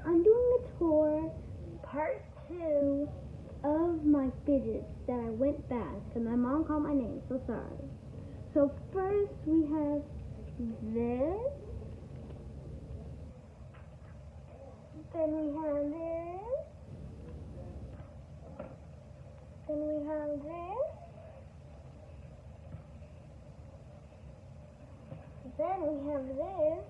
I'm doing a tour, part 2 of my fidgets that I went fast because my mom called my name, so sorry. So first we have this, then we have this, then we have this, then we have this,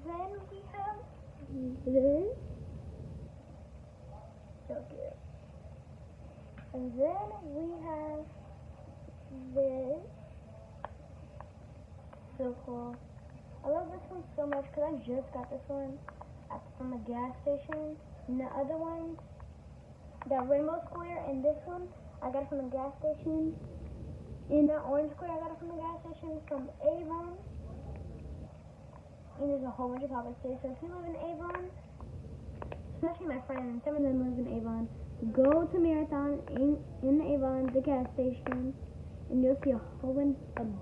then we have this, so cute, and then we have this, so cool. I love this one so much because I just got this one from a gas station, and the other one, the rainbow square, and this one I got it from a gas station, and the orange square I got it from a gas station from Avon. And there's a whole bunch of pop-ups too. So if you live in Avon, especially my friends, some of them live in Avon, go to Marathon in Avon, the gas station, and you'll see a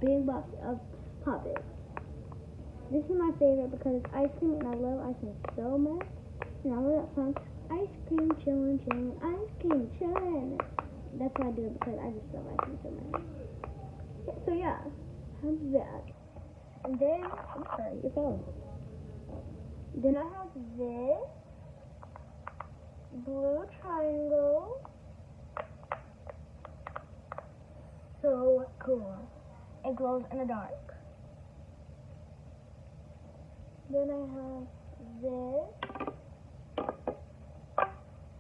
big box of pop-ups. This is my favorite because it's ice cream, and I love ice cream so much. And I love that song, ice cream chillin', chillin', ice cream chillin'. That's why I do it, because I just love ice cream so much. So yeah, how's that? And then, I'm sorry, you fell. Then I have this blue triangle. So cool. It glows in the dark. Then I have this.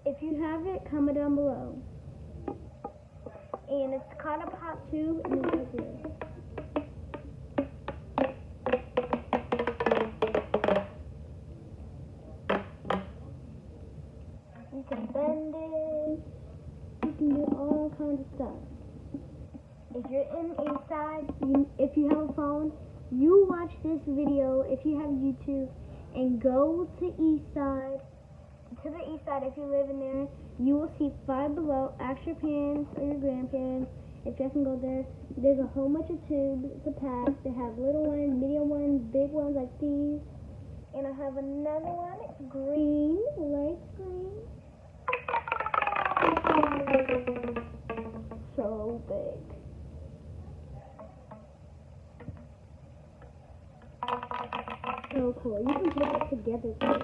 If you have it, comment down below. And it's kind of hot too, and it's right here. You can bend it. You can do all kinds of stuff. If you're in Eastside, if you have a phone, you watch this video if you have YouTube, and go to Eastside. To the Eastside, if you live in there, you will see Five Below. Ask your parents or your grandparents if you can go there. There's a whole bunch of tubes to pack. They have little ones, medium ones, big ones like these. And I have another one, green, light green. So big. So cool. You can put it together too.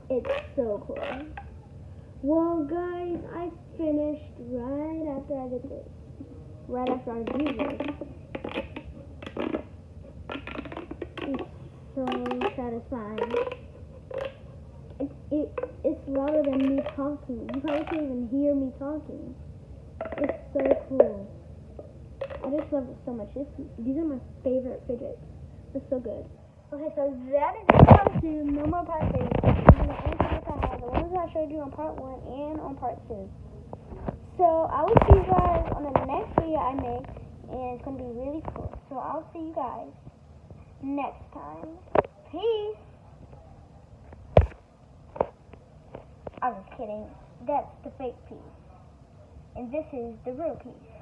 It's so cool. Well, guys, I finished right after I did this. Right after I used this. It's so satisfying. It's louder than me talking. You probably can't even hear me talking. It's so cool. I just love it so much. These are my favorite fidgets. They're so good. Okay, so that is part 2. No more part 3. I'm going to answer what I have. The ones I showed you on part 1 and on part 2. So I will see you guys on the next video I make, and it's going to be really cool. So I'll see you guys next time. Peace. I was kidding. That's the fake piece. And this is the real piece.